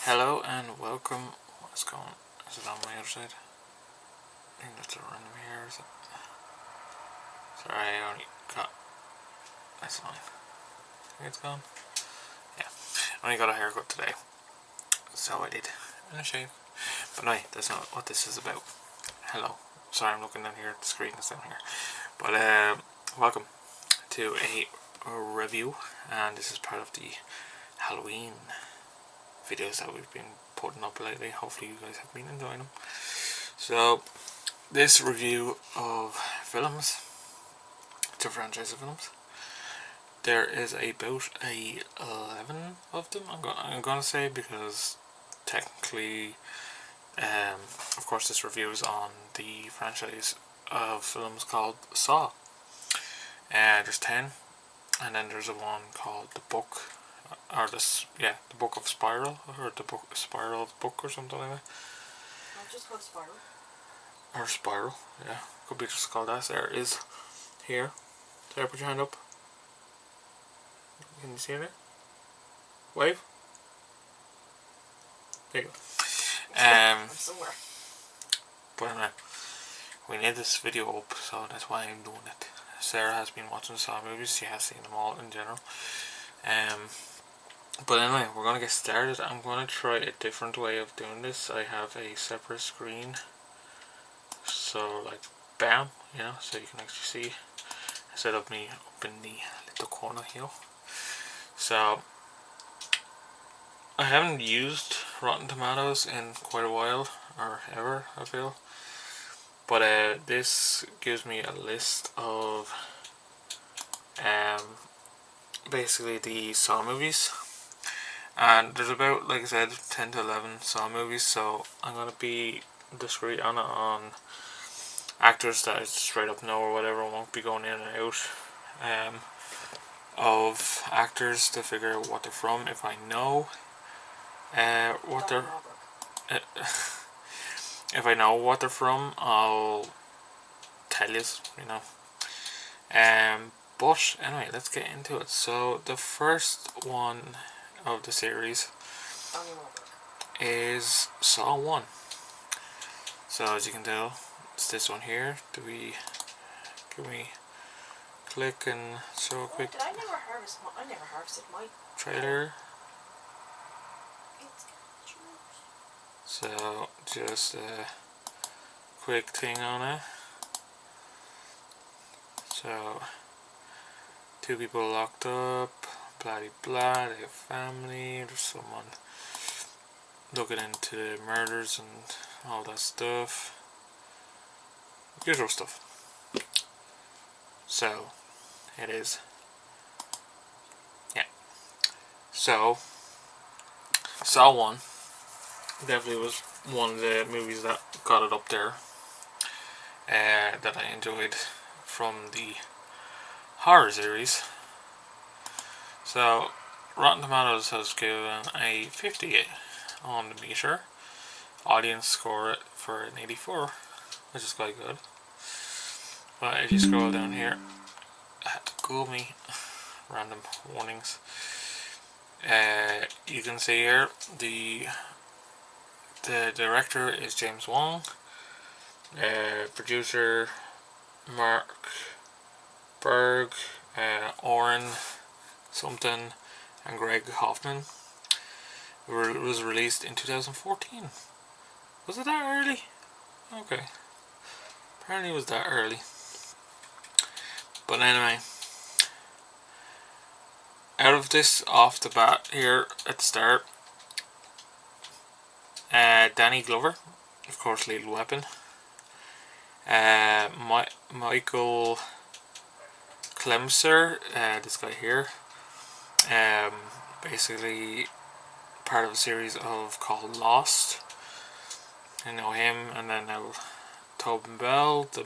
Hello and welcome. What's going on? Is it on my other side? I think that's a random here, is it? Sorry, I only got. That's fine. I think it's gone. Yeah. I only got a haircut today. So I did. And a shave. But no, that's not what this is about. Hello. Sorry, I'm looking down here at the screen that's down here. But welcome to a review. And this is part of the Halloween videos that we've been putting up lately. Hopefully you guys have been enjoying them. So this review of films, it's a franchise of films. There is about 11 of them, I'm gonna say, because technically of course this review is on the franchise of films called Saw. There's 10, and then there's a one called The Book, or the Book of Spiral, or the Book Spiral of Book, or something like that. Not just called Spiral. Or Spiral, yeah, could be just called that. There is here. There, put your hand up. Can you see it? Wave. There you go. I'm somewhere. But anyway, we need this video up, so that's why I'm doing it. Sarah has been watching Saw movies. She has seen them all in general. But anyway, we're gonna get started. I'm gonna try a different way of doing this. I have a separate screen, so like bam, so you can actually see, instead of me up in the little corner here. So I haven't used Rotten Tomatoes in quite a while, or ever, I feel. But this gives me a list of basically the Saw movies. And there's about, like I said, 10 to 11 Saw movies, so I'm going to be discreet on actors that I straight up know or whatever. I won't be going in and out of actors to figure out what they're from. If I know what they're if I know what they're from, I'll tell you, but anyway, let's get into it. So the first one of the series is Saw 1. So as you can tell, it's this one here. Can we click and show a quick I never harvested my trailer? So just a quick thing on it. So 2 people locked up, blah blah, they have family, there's someone looking into murders and all that stuff. Usual stuff. So it is. Yeah. So Saw 1 definitely was one of the movies that got it up there, that I enjoyed from the horror series. So Rotten Tomatoes has given a 58 on the meter. Audience score it for an 84, which is quite good. But if you scroll down here, Google me, random warnings. You can see here the director is James Wong. Producer Mark Berg, Oren something, and Greg Hoffman. It was released in 2014. Was it that early? Okay. Apparently it was that early. But anyway, out of this off the bat here at the start, Danny Glover, of course, Lethal Weapon. Michael Klemser, this guy here, basically part of a series called Lost. I know him, and then now Tobin Bell, the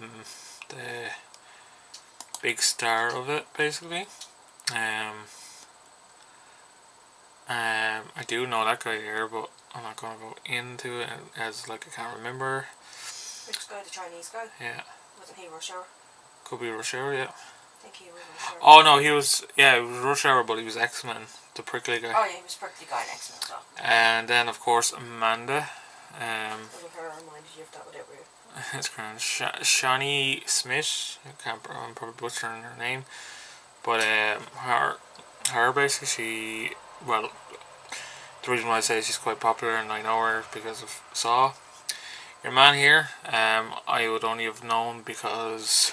big star of it, basically. I do know that guy here, but I'm not going to go into it as I can't remember. Which guy? The Chinese guy? Yeah. Wasn't he Rush Hour? Could be Rush Hour, yeah. think he was Rush Hour. Oh no, he was Rush Hour, but he was X-Men, the prickly guy. Oh yeah, he was prickly guy in X-Men as well. And then of course Amanda. Little her reminded you of that, whatever. It's kind of Shani Smith. I'm probably butchering her name, but her basically the reason why I say she's quite popular and I know her because of Saw. Your man here, I would only have known because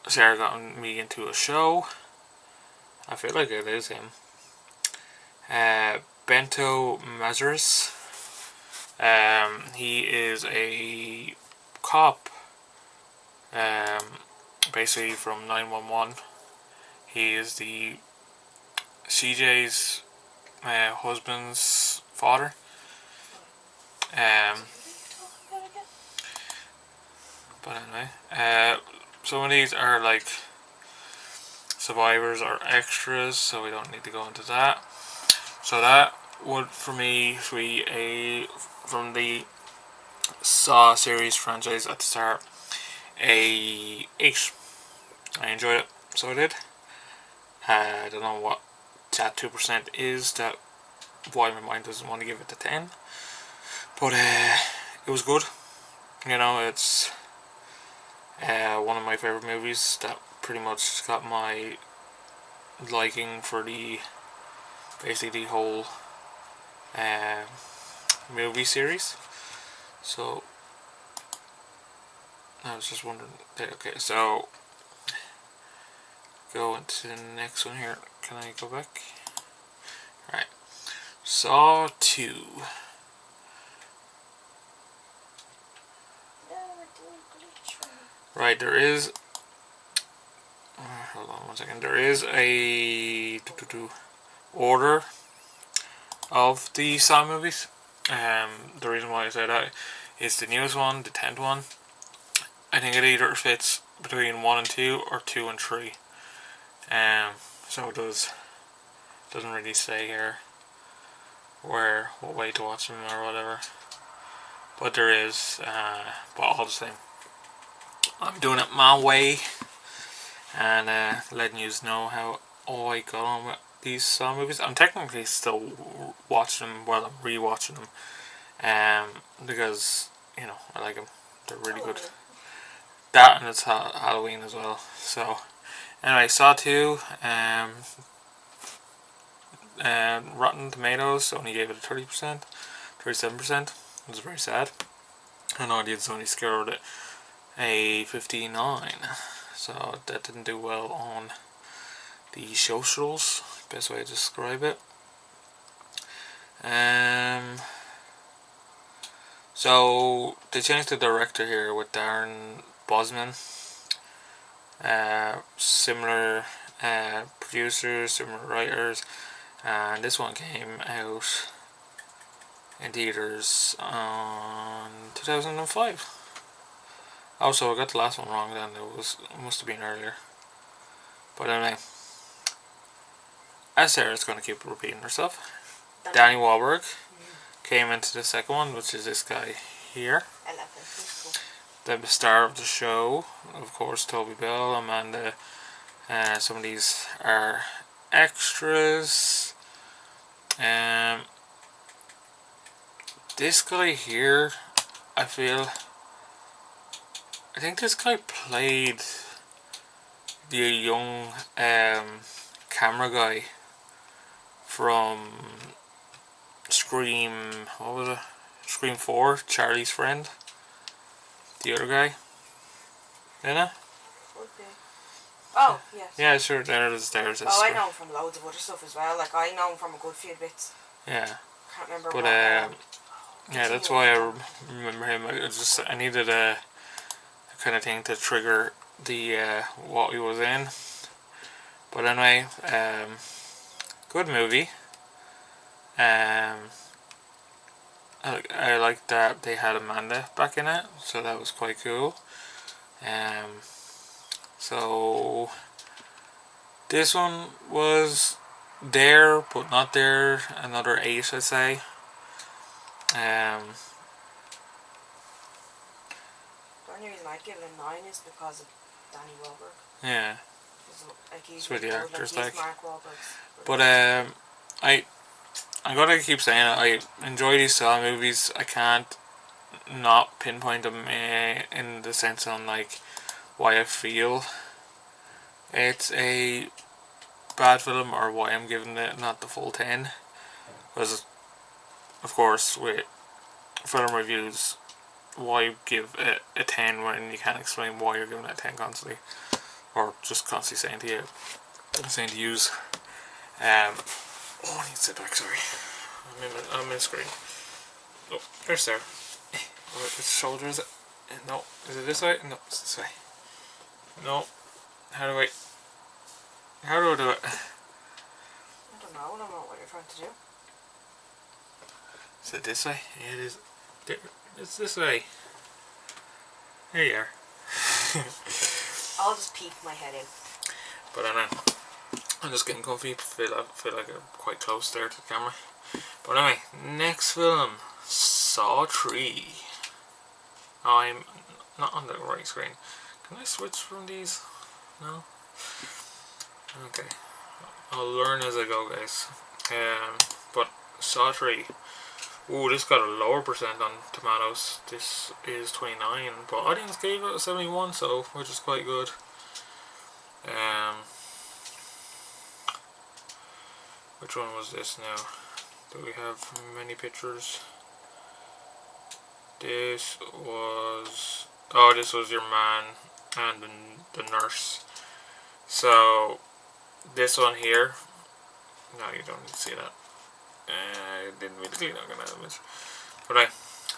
Sarah got me into a show. I feel like it is him. Bento Mazuris. He is a cop, basically from 911. He is the CJ's husband's father. But anyway, some of these are like survivors or extras, so we don't need to go into that. So that would, for me, be from the Saw series franchise at the start, a 8. I enjoyed it, so I did. I don't know what that 2% is, that why my mind doesn't want to give it a 10. But it was good. You know, it's one of my favourite movies that pretty much got my liking for basically the whole movie series. So I was just wondering. Okay, so go into the next one here. Can I go back? Alright. Saw 2. Right, there is. Hold on one second. There is a order of the Saw movies. The reason why I say that is the newest one, the 10th one. I think it either fits between 1 and 2 or 2 and 3. So it doesn't really say here what way to watch them or whatever. But there is, but all the same, I'm doing it my way and letting you know how I got on with these Saw movies. I'm technically still watching them while I'm rewatching them, because you know I like them. They're really good. That, and it's Halloween as well. So anyway, Saw 2. Rotten Tomatoes only gave it a 30%, 37%. It was very sad. An audience only scored it a 59. So that didn't do well on the socials. Best way to describe it. So they changed the director here with Darren Bosman. Similar producers, similar writers, and this one came out in theaters on 2005. Also, I got the last one wrong then. It must have been earlier. But anyway, as Sarah's going to keep repeating herself, Danny Wahlberg came into the second one, which is this guy here. The star of the show, of course, Toby Bell, Amanda. Some of these are extras. This guy here, I think this guy played the young camera guy from Scream, what was it? Scream 4, Charlie's friend. The other guy. Isn't it? Oh, yes. Yeah, sure, there's Oh, I know him from loads of other stuff as well. Like, I know him from a good few bits. Yeah. Can't remember but, what. yeah, that's why I remember him. I needed a kind of thing to trigger the what he was in. But anyway, good movie. I like that they had Amanda back in it, so that was quite cool. So this one was there, but not there. Another 8, I'd say. The only reason I'd give it a 9 is because Danny Wahlberg. Yeah. Like he's It's with the good, actors, he's like. Mark Wahlberg's. But I'm gonna keep saying it. I enjoy these Saw movies. I can't not pinpoint them in the sense on like why I feel it's a bad film or why I'm giving it not the full 10. Because of course with film reviews, why give it a 10 when you can't explain why you're giving it a 10 constantly, or just constantly saying to use. Oh, I need to sit back. Sorry, I'm in screen. Oh, there's there. Which shoulder is it? No, is it this way? No, it's this way. No. How do I do it? I don't know what you're trying to do. Is it this way? Yeah, it is. It's this way. There you are. I'll just peek my head in. But I know. I'm just getting comfy. Feel like I'm quite close there to the camera. But anyway, next film, Saw 3. I'm not on the right screen. Can I switch from these? No? Okay. I'll learn as I go, guys. But Saw 3. Ooh, this got a lower percent on Tomatoes. This is 29, but audience gave it a 71, so which is quite good. Which one was this now? Do we have many pictures? This was Your Man and the Nurse. So this one here. No, you don't need to see that. I didn't really clean up that image. But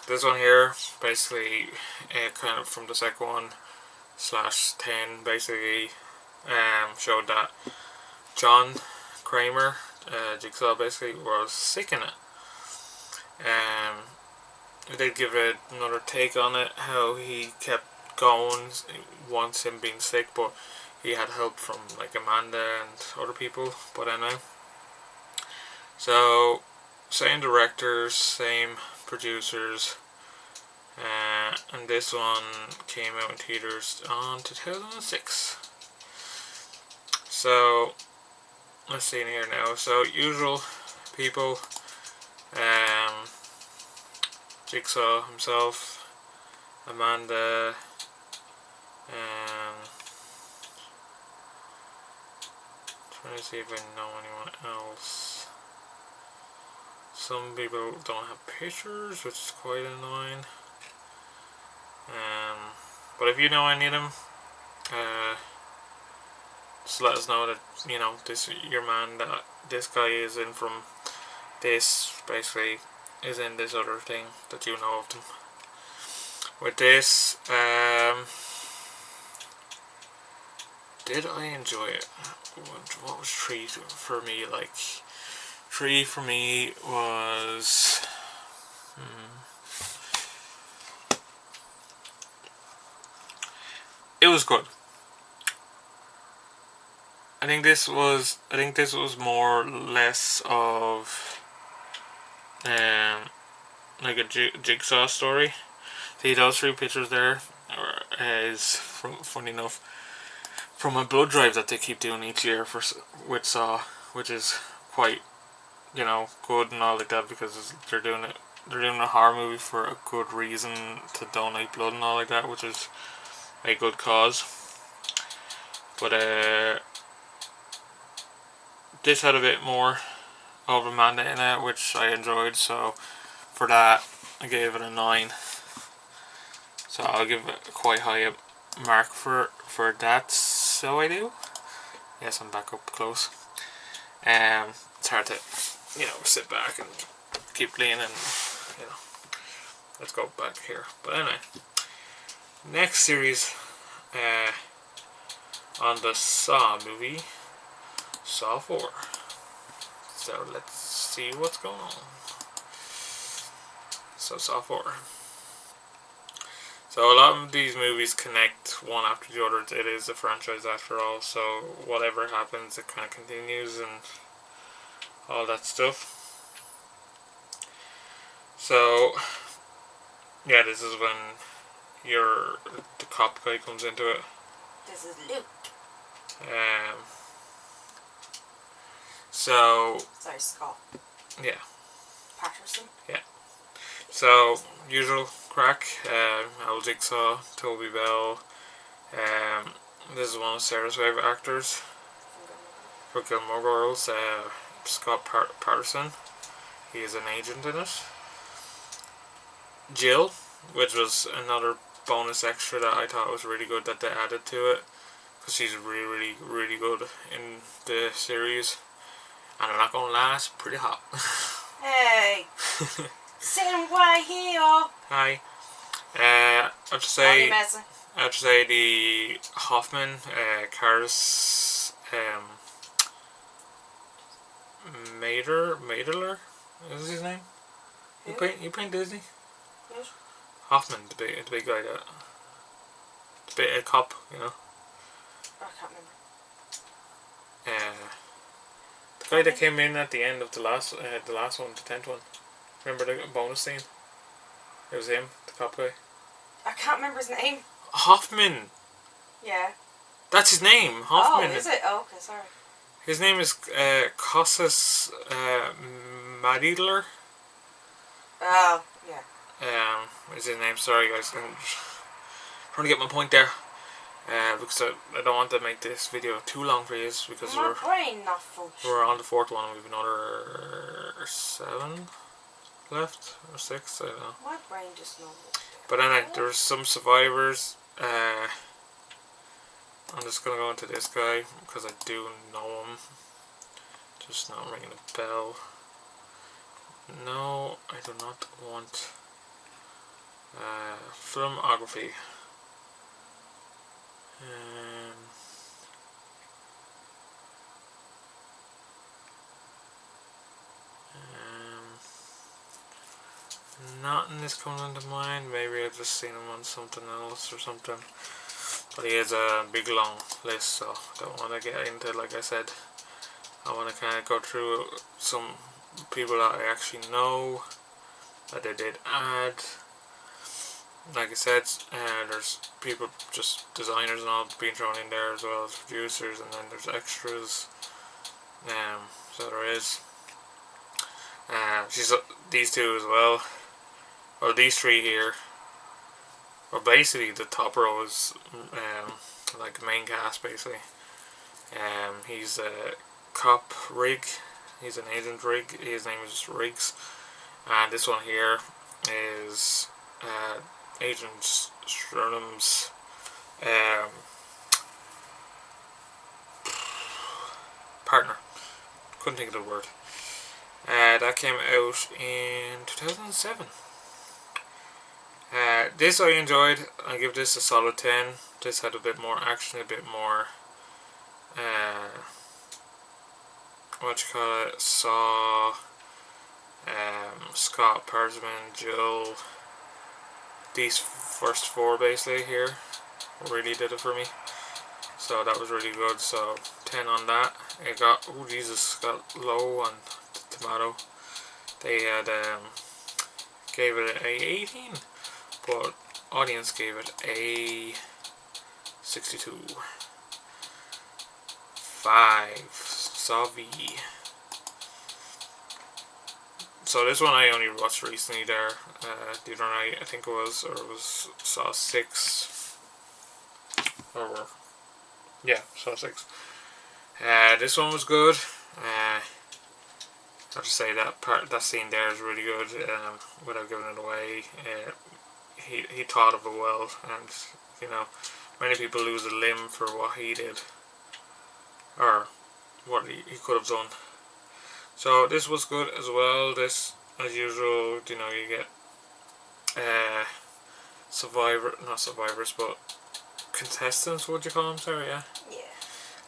this one here, basically, kind of from the second one /10, basically, showed that John Kramer, Jigsaw, basically was sick in it. They give it another take on it, how he kept going once him being sick, but he had help from like Amanda and other people. But anyway, so same directors, same producers, and this one came out in theaters on 2006. So let's see in here now. So usual people, Jigsaw himself, Amanda, trying to see if I know anyone else. Some people don't have pictures, which is quite annoying. But if you know any of them, just let us know that, you know, this your man, that this guy is in from this, basically is in this other thing, that you know of them. With this, did I enjoy it? What was 3 for me like? 3 for me was it was good. I think this was more or less of like a Jigsaw story. See, those 3 pictures there is funny enough from a blood drive that they keep doing each year with Saw, which is quite, you know, good and all like that, because they're doing a horror movie for a good reason, to donate blood and all like that, which is a good cause. But this had a bit more of Amanda in it, which I enjoyed, so for that I gave it a 9. So I'll give it a quite high mark for that. So I do. Yes, I'm back up close. It's hard to, you know, sit back and keep leaning, you know. Let's go back here. But anyway, next series on the Saw movie, Saw 4. So let's see what's going on. So Saw 4. So a lot of these movies connect one after the other. It is a franchise after all, so whatever happens, it kind of continues and all that stuff. So yeah, this is when the cop guy comes into it. This is Luke. So Sorry, Scott. yeah. Patterson. Yeah. So usual crack. Al Jigsaw, Toby Bell. This is one of Sarah's favourite actors for Gilmore Girls. Scott Patterson. He is an agent in it. Jill, which was another bonus extra that I thought was really good that they added to it, because she's really, really, really good in the series. And I'm not gonna lie, it's pretty hot. Hey! Sitting right here! Hi. I have to say, messing. the Hoffman, Karis, Maderler, is his name? You paint Disney? Yes. Hoffman, the big guy that, the big cop, you know. I can't remember. The guy that came in at the end of the last one, the 10th one. Remember the bonus scene? It was him, the cop guy. I can't remember his name. Hoffman. Yeah. That's his name, Hoffman. Oh, is it? Oh, okay, sorry. His name is Kostas Madidler. Oh, yeah. Is his name? Sorry, guys. I'm trying to get my point there. Because I don't want to make this video too long for you, because My brain not functioning. we're on the 4th one. We've another 7 left or 6. I don't know. My brain just knows. But anyway, there's some survivors. I'm just gonna go into this guy because I do know him. Just not ringing a bell. No, I do not want filmography. Nothing is coming into mind. Maybe I've just seen him on something else or something. But he has a big long list, so I don't want to get into it. Like I said, I want to kind of go through some people that I actually know that they did add. Like I said, there's people, just designers and all, being thrown in there, as well as producers, and then there's extras. So there is. These two as well. Well, these 3 here. Well, basically the top row is like main cast, basically. He's a cop, Rig. He's an agent, Rig. His name is Riggs. And this one here is Agent Sternum's partner. Couldn't think of the word. That came out in 2007. This I enjoyed. I give this a solid 10. This had a bit more action, a bit more Saw, Scott Persman, Jill. These first 4 basically here really did it for me. So that was really good. So 10 on that. It got, oh Jesus, got low on Tomato. They had gave it a 18, but audience gave it a 62. 5. Savi. So this one I only watched recently there. The other night I think it was, or it was Saw 6. Or yeah, Saw 6. This one was good. I'll just say that scene there is really good. Without giving it away, he thought of it well, and you know, many people lose a limb for what he did, or what he could have done. So this was good as well. This, as usual, you know, you get not survivors, but contestants. Would you call them? Sorry, yeah. Yeah.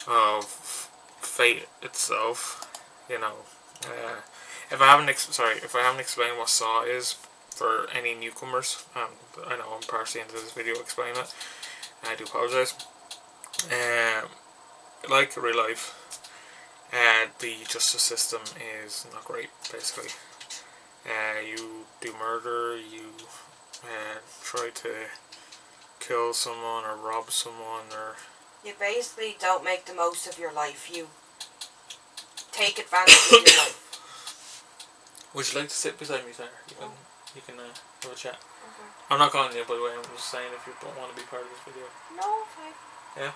Of Fate itself, you know. If I haven't explained what Saw is for any newcomers, I know I'm partially into this video explaining it, and I do apologise. Like real life, the justice system is not great, basically. You do murder, you try to kill someone or rob someone or You basically don't make the most of your life. You take advantage of your life. Would you like to sit beside me, Sarah? You can have a chat. Okay. I'm not calling you, by the way. I'm just saying if you don't want to be part of this video. No, fine. Yeah.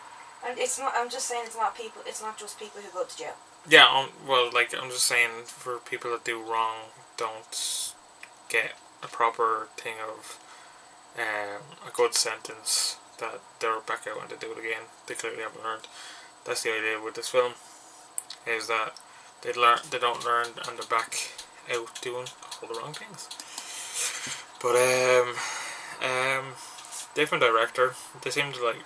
And it's not. I'm just saying it's not people. It's not just people who go to jail. Yeah. Well, like I'm just saying for people that do wrong, don't get a proper thing of a good sentence that they're back out and they do it again. They clearly haven't learned. That's the idea with this film. Is that they don't learn, and they're back out doing all the wrong things. But different director. They seem to like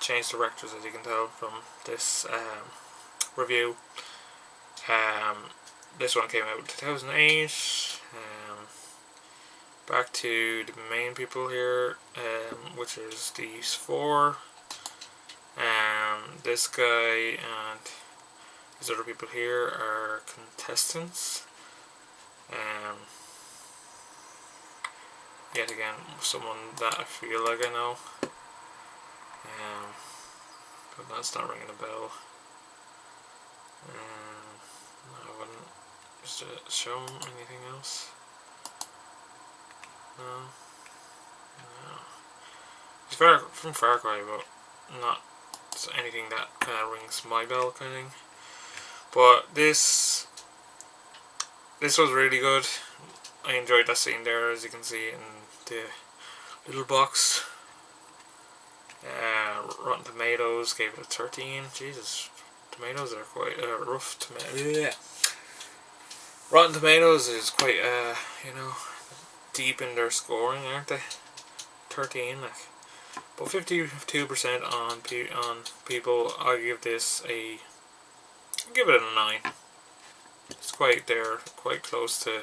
change directors, as you can tell from this review. This one came out in 2008. Back to the main people here, which is these four. This guy and these other people here are contestants. Yet again, someone that I feel like I know. But that's not ringing a bell. I wouldn't just show him anything else. No. He's from Far Cry, but not anything that kind of rings my bell kind of thing. But this was really good. I enjoyed that scene there, as you can see in the little box. Rotten Tomatoes gave it a 13. Jesus, tomatoes are quite rough. Yeah. Rotten Tomatoes is quite, deep in their scoring, aren't they? 13, like. But 52% on people. I give this I'll give it a 9. It's quite there, quite close to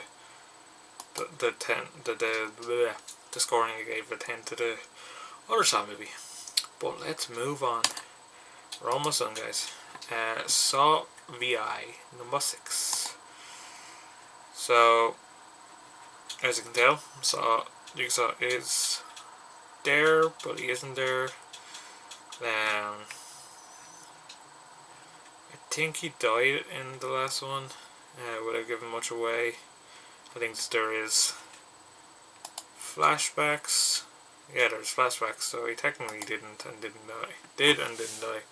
the 10, the scoring I gave a 10 to the other Saw movie. But let's move on. We're almost done, guys. Saw VI number 6. So, as you can tell, Jigsaw is there, but he isn't there. I think he died in the last one. Without giving much away, I think there is flashbacks. Yeah, there's flashbacks, so he technically didn't and didn't die. Did and didn't die.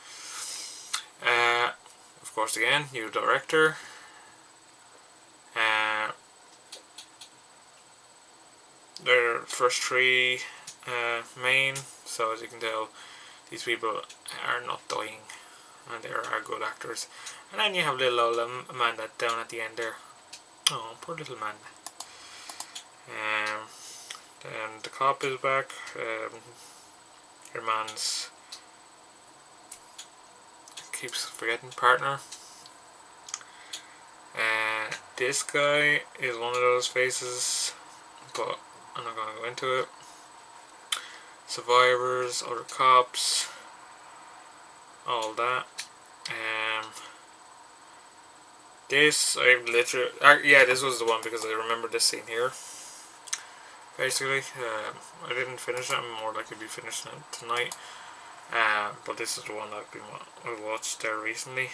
Of course, again, new director. Their first 3 main, so as you can tell, these people are not dying, and they are good actors. And then you have little old Amanda down at the end there. Oh, poor little Amanda. Then the cop is back. Your man's keeps forgetting partner. This guy is one of those faces, but I'm not going to go into it. Survivors, other cops, all that. This I literally, this was the one because I remember this scene here. Basically, I didn't finish it. I'm more likely to be finishing it tonight. But this is the one I watched there recently.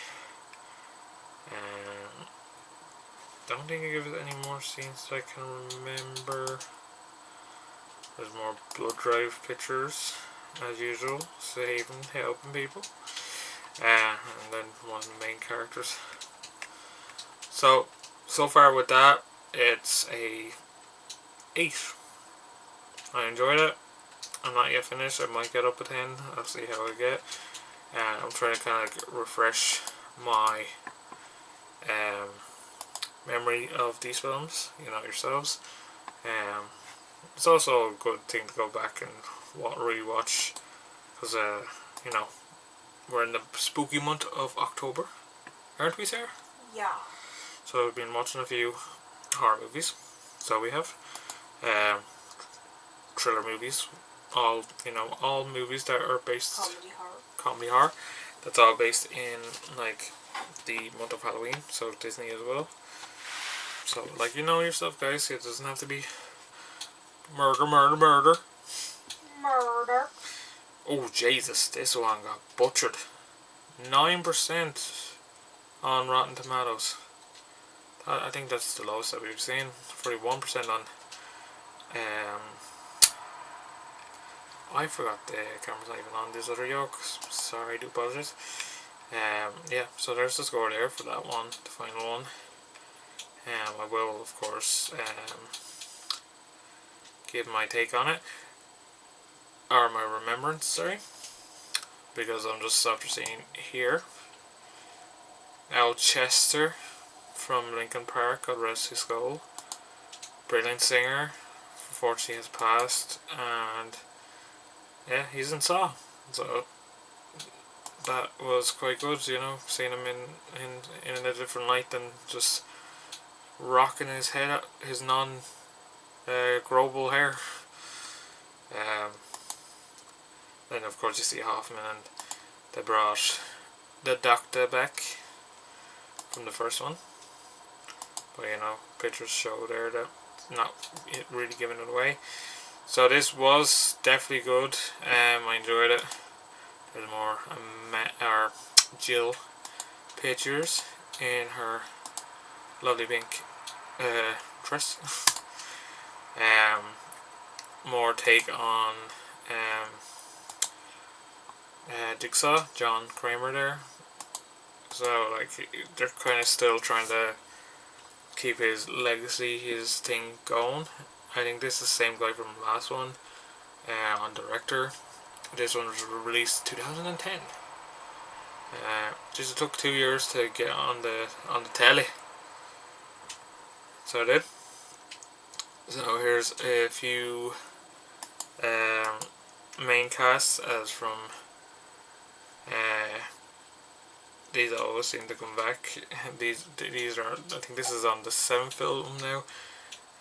Don't think I give it any more scenes that I can remember. There's more blood drive pictures, as usual, saving, helping people. And then one of the main characters. So far with that, it's a 8. I enjoyed it. I'm not yet finished. I might get up a 10. I'll see how I get. I'm trying to kind of refresh my memory of these films, yourselves. It's also a good thing to go back and rewatch, because we're in the spooky month of October, aren't we, Sarah? Yeah. So I've been watching a few horror movies. So we have thriller movies, all movies that are based comedy horror. That's all based in like the month of Halloween, so Disney as well. So yourself, guys, it doesn't have to be murder. Oh Jesus, this one got butchered. 9% on Rotten Tomatoes. I think that's the lowest that we've seen. 41% on. I forgot the camera's not even on this other yoke. Sorry, I do apologize. Yeah, so there's the score there for that one, the final one. I will, of course, give my take on it, or my remembrance, sorry, because I'm just after seeing here. Al Chester from Linkin Park, God rest his soul. Brilliant singer. Unfortunately, has passed, and yeah, he's in Saw. So that was quite good, you know, seeing him in a different light than just rocking his head out, his non-growable hair. Then of course you see Hoffman, and they brought the Doctor back from the first one. But you know, pictures show there that not really giving it away. So this was definitely good. I enjoyed it. There's more Jill pictures in her lovely pink dress. More take on Jigsaw, John Kramer there. So like they're kind of still trying to keep his legacy, his thing going. I think this is the same guy from the last one, on director. This one was released 2010. Just took 2 years to get on the telly. So I did. So here's a few main casts as from. These always seem to come back. These are, I think this is on the 7th film now,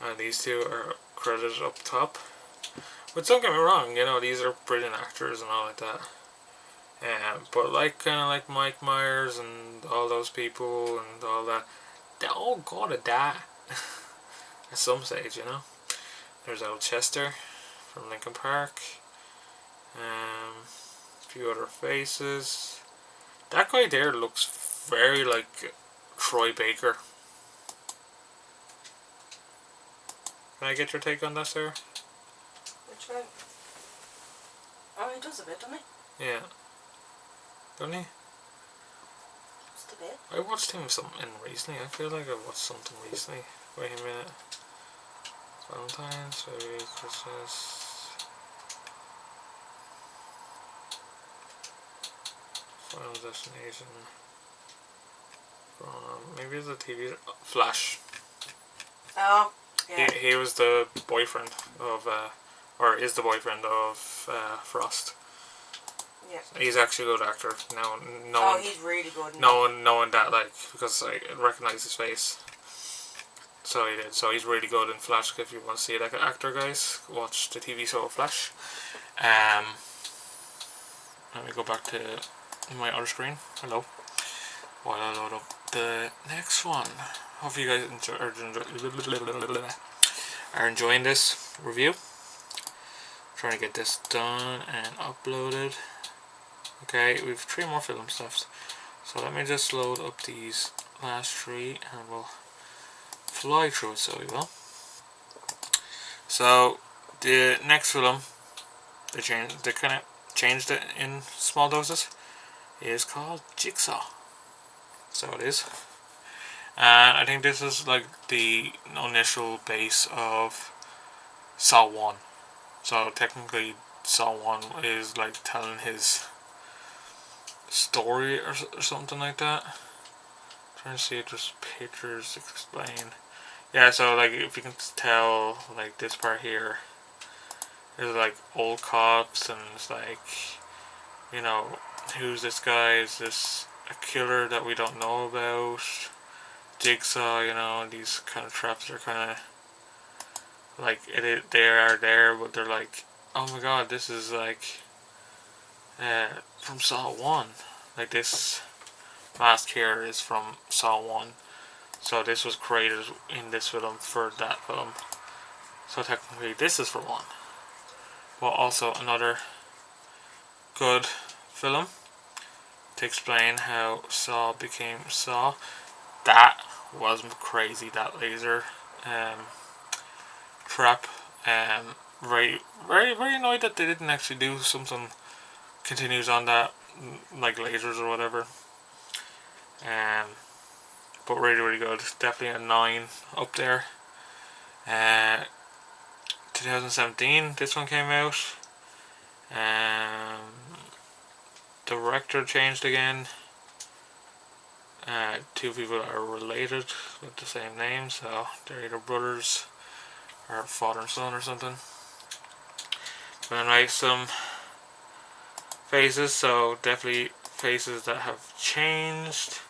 and these two are credited up top. But don't get me wrong, you know, these are brilliant actors and all like that. But like kind of like Mike Myers and all those people and all that, they all gotta die at some stage, you know. There's Al Chester from Linkin Park. A few other faces. That guy there looks very like Troy Baker. Can I get your take on that, Sarah? Which one? Oh, he does a bit, doesn't he? Yeah. Doesn't he? Just a bit. I watched him something recently. I feel like I watched something recently. Wait a minute. Valentine's, maybe Christmas. Final Destination. Maybe it's a TV. Flash. Oh, yeah. He was the boyfriend of, or is the boyfriend of Frost. Yeah. He's actually a good actor. He's really good. Knowing that, like, because I recognize his face. So he did. So he's really good in Flash. If you want to see that actor, guys, watch the TV show Flash. Let me go back to my other screen. Hello. While I load up the next one. Hope you guys are enjoying this review. Trying to get this done and uploaded. Okay, we've 3 more film stuffs. So let me just load up these last 3 and we'll fly through it, so we will. So the next film, they kind of changed it in small doses, is called Jigsaw. So it is. And I think this is like the initial base of Saw 1. So technically Saw 1 is like telling his story or something like that. Trying to see if there's pictures to explain. Yeah, so like if you can tell, like this part here, there's like old cops and it's like, you know, who's this guy? Is this a killer that we don't know about? Jigsaw, you know, these kind of traps are kind of like they are there, but they're like, oh my god, this is like from Saw 1. Like this mask here is from Saw 1. So this was created in this film for that film. So technically this is for 1. But also another good film to explain how Saw became Saw. That was crazy, that laser trap. Very, very, very annoyed that they didn't actually do something continues on that, like lasers or whatever. But really, really good. Definitely a 9 up there. 2017, this one came out. Director changed again. 2 people are related with the same name, so they're either brothers or father and son or something. But anyway, some faces, so definitely faces that have changed.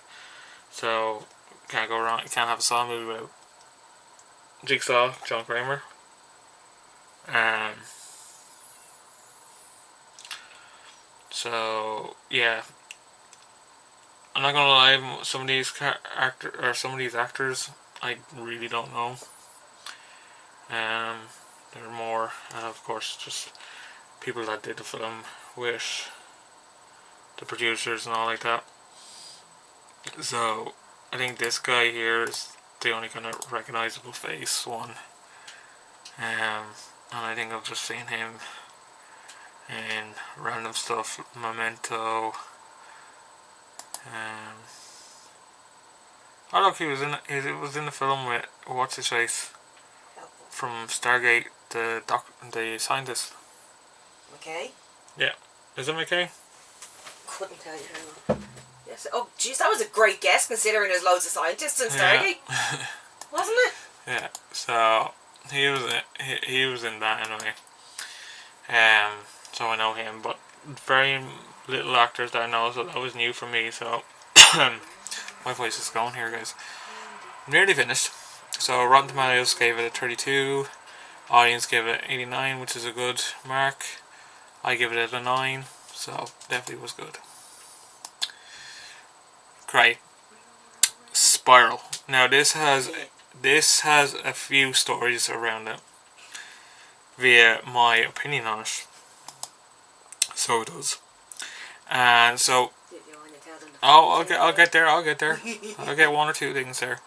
So can't go wrong. You can't have a Saw movie without Jigsaw, John Kramer. So yeah, I'm not gonna lie. Some of these actors, I really don't know. They're more, of course, just people that did the film with the producers and all like that. So I think this guy here is the only kind of recognizable face one. And I think I've just seen him in random stuff, Memento. Oh look, he was in the film with what's his face from Stargate, the scientist. McKay? Yeah, is it McKay? Couldn't tell you who. Yes. Oh, jeez, that was a great guess considering there's loads of scientists in Stargate, wasn't it? Yeah. So he was in that anyway. So I know him, but very little actors that I know, so that was new for me. So my voice is going here, guys. Nearly finished. So Rotten Tomatoes gave it a 32. Audience gave it 89, which is a good mark. I give it a 9, so definitely was good. Great. Spiral. Now this has a few stories around it via my opinion on it. So it does. And so I'll get there. I'll get 1 or 2 things there.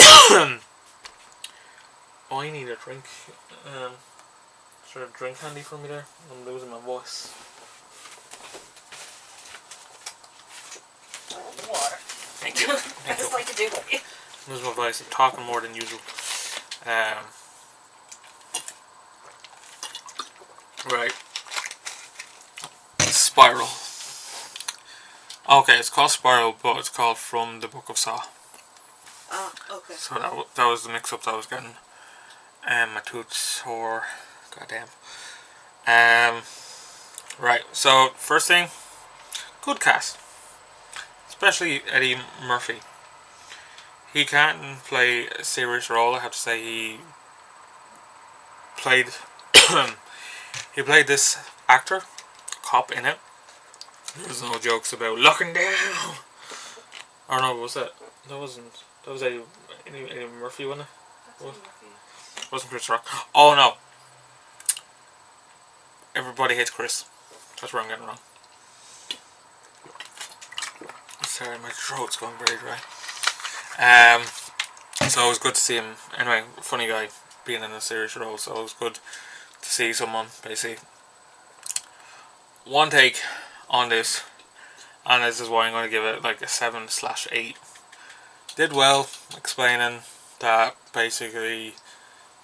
Okay. I need a drink. Is there a drink handy for me there? I'm losing my voice. Water. Thank you. I just like to do it. Losing my voice. I'm talking more than usual. Right. Spiral. Okay, it's called Spiral, but it's called From the Book of Saw. Ah, okay. So that was the mix-up that I was getting. My tooth's sore. Goddamn. Right. So first thing, good cast, especially Eddie Murphy. He can't play a serious role. I have to say he played he played this actor, cop in it. There's no jokes about looking down. Or no, was that? That wasn't. That was Eddie Murphy, wasn't it? Wasn't Chris Rock? Oh no. Everybody hates Chris. That's where I'm getting wrong. Sorry, my throat's going very dry. So it was good to see him. Anyway, funny guy being in a serious role. So it was good to see someone basically. One take on this, and this is why I'm going to give it like a 7/8. Did well explaining that basically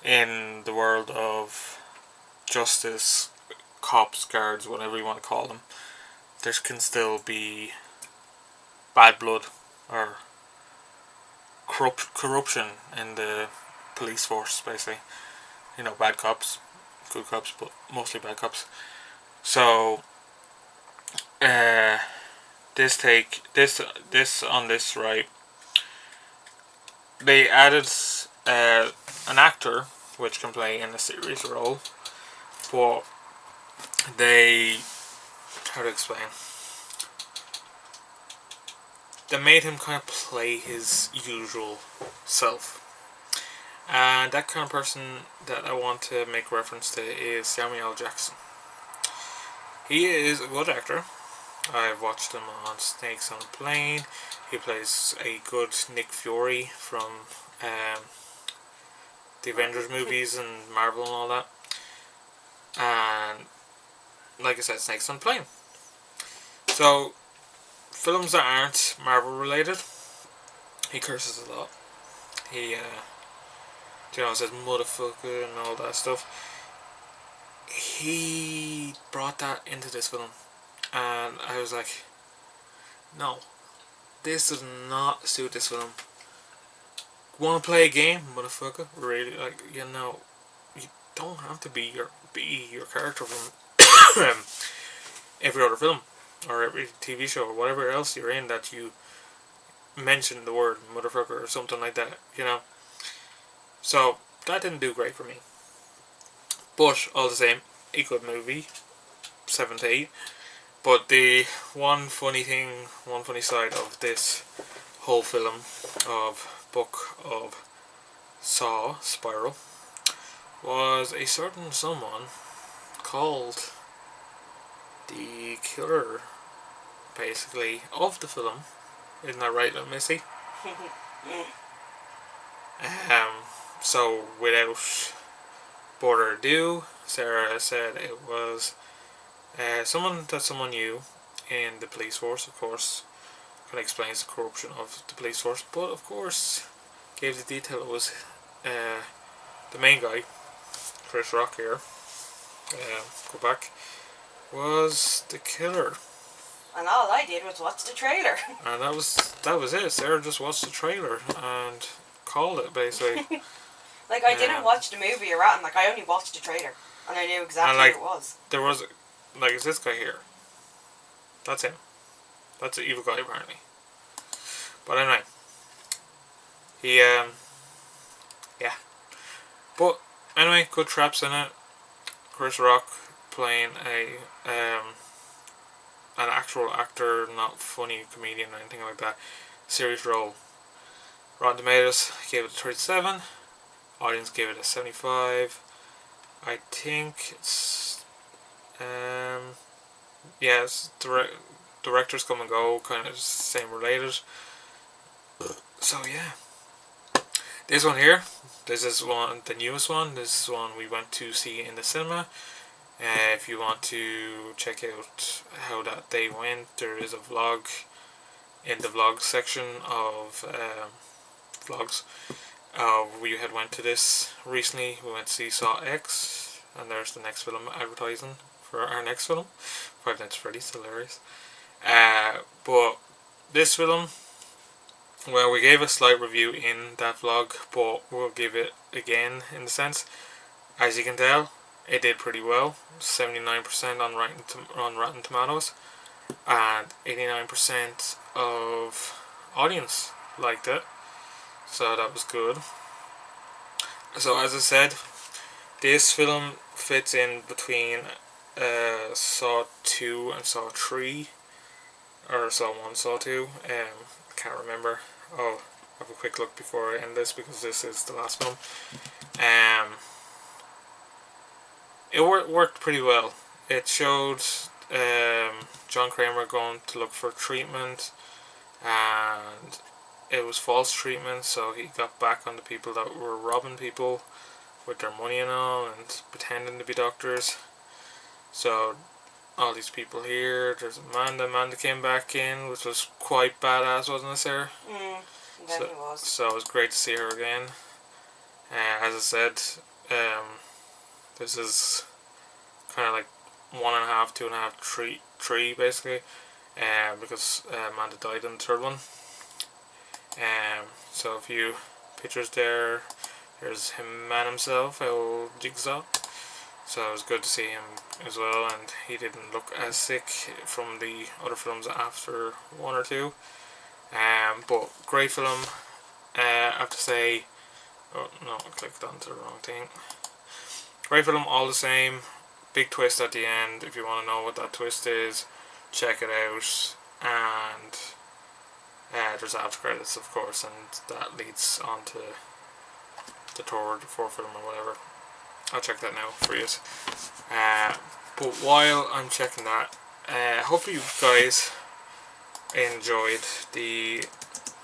in the world of justice, cops, guards, whatever you want to call them, there can still be bad blood or corruption in the police force, basically. You know, bad cops, good cops, but mostly bad cops. So this right, they added an actor which can play in a serious role, but they, how to explain, they made him kind of play his usual self. And that kind of person that I want to make reference to is Samuel L. Jackson. He is a good actor. I've watched him on Snakes on a Plane. He plays a good Nick Fury from the Avengers movies and Marvel and all that. And like I said, Snakes on a Plane. So, films that aren't Marvel related, he curses a lot. He, says motherfucker and all that stuff. He brought that into this film. And I was like, no, this does not suit this film. Want to play a game, motherfucker? Really? Like, you don't have to be your character from every other film or every TV show or whatever else you're in that you mention the word motherfucker or something like that, So that didn't do great for me. But all the same, a good movie, 7 to 8. But the one funny side of this whole film of Book of Saw, Spiral, was a certain someone called the killer, basically, of the film. Isn't that right, little Missy? So without further ado, Sarah said it was someone that someone knew in the police force, of course. Kind of explains the corruption of the police force, but of course gave the detail it was the main guy, Chris Rock here, go back, was the killer. And all I did was watch the trailer. And that was it. Sarah just watched the trailer and called it, basically. Like, I didn't watch the movie you're at, and I only watched the trailer. And I knew exactly like, who it was. There was, it's this guy here. That's him. That's the evil guy, apparently. But anyway. He, yeah. But, anyway, good traps in it. Chris Rock playing an actual actor, not funny comedian or anything like that. Serious role. Rotten Tomatoes gave it a 37. Audience gave it a 75. I think it's directors come and go, kind of same related. So yeah, this one here, this is the newest one. This is one we went to see in the cinema. If you want to check out how that day went, there is a vlog in the vlog section of vlogs. We had went to this recently. We went to see Saw X, and there's the next film advertising for our next film, Five Nights at Freddy's. Hilarious. But this film, well, we gave a slight review in that vlog, but we'll give it again in the sense, as you can tell, it did pretty well. 79% on Rotten Tomatoes, and 89% of audience liked it. So that was good. So as I said, this film fits in between Saw 2 and Saw 3. Or Saw 1, Saw 2. I can't remember. I'll have a quick look before I end this because this is the last film. It worked pretty well. It showed John Kramer going to look for treatment, and it was false treatment, so he got back on the people that were robbing people with their money and all, and pretending to be doctors. So all these people here, there's Amanda came back in, which was quite badass, wasn't it, Sarah? It was. So it was great to see her again. As I said, this is kind of like 1.5, 2.5, 3 basically, because Amanda died in the third one. So a few pictures there. There's him, man himself, old Jigsaw. So it was good to see him as well, and he didn't look as sick from the other films after 1 or 2. But great film. I have to say, oh no, I clicked onto the wrong thing. Great film all the same. Big twist at the end. If you want to know what that twist is, check it out. And there's after credits, of course, and that leads on to the fourth film or whatever. I'll check that now for you. But while I'm checking that, hopefully you guys enjoyed the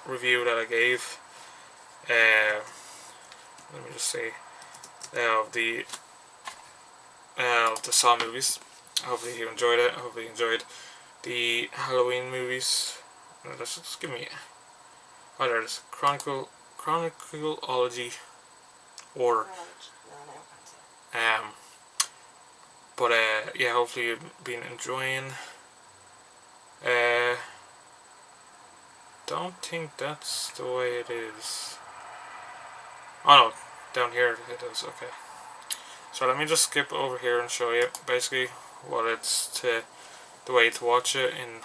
review that I gave. Let me just say of the Saw movies. Hopefully you enjoyed it. Hopefully you enjoyed the Halloween movies. Just give me. Oh, there's chronology order. But yeah, hopefully you've been enjoying. Don't think that's the way it is. Oh no, down here it is. Okay. So let me just skip over here and show you basically what it's the way to watch it in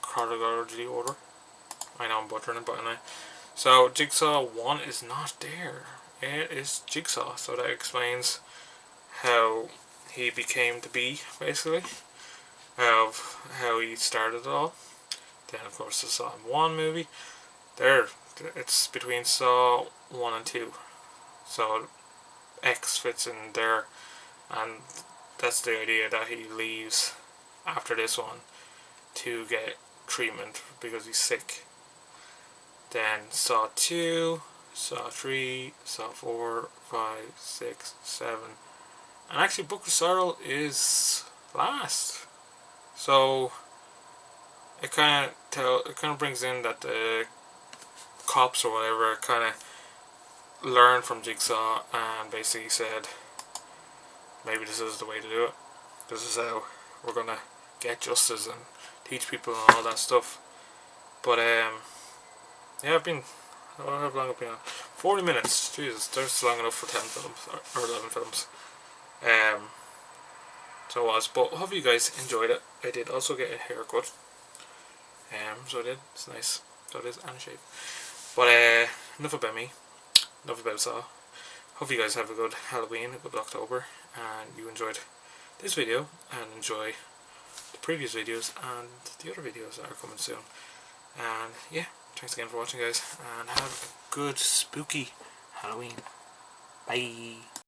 chronology order. I know I'm butchering it, but anyway. So Jigsaw 1 is not there. It is Jigsaw, so that explains how he became to be, basically, of how he started it all. Then of course the Saw 1 movie. There, it's between Saw 1 and 2. So X fits in there, and that's the idea that he leaves after this one to get treatment because he's sick. Then Saw 2, Saw 3, Saw 4, 5, 6, 7. And actually Book of Sorrow is last. So it kind of brings in that the cops or whatever kind of learned from Jigsaw and basically said, maybe this is the way to do it. This is how we're gonna get justice and teach people and all that stuff. But yeah, I've been. How long have I been on? 40 minutes. Jesus, that's long enough for 10 films or 11 films. So it was. But hopefully you guys enjoyed it. I did also get a haircut. So I did. It's nice. So it is, and a shave. But enough about me. Enough about Saw. Hope you guys have a good Halloween, a good October, and you enjoyed this video and enjoy the previous videos and the other videos that are coming soon. And yeah, thanks again for watching, guys, and have a good spooky Halloween. Bye.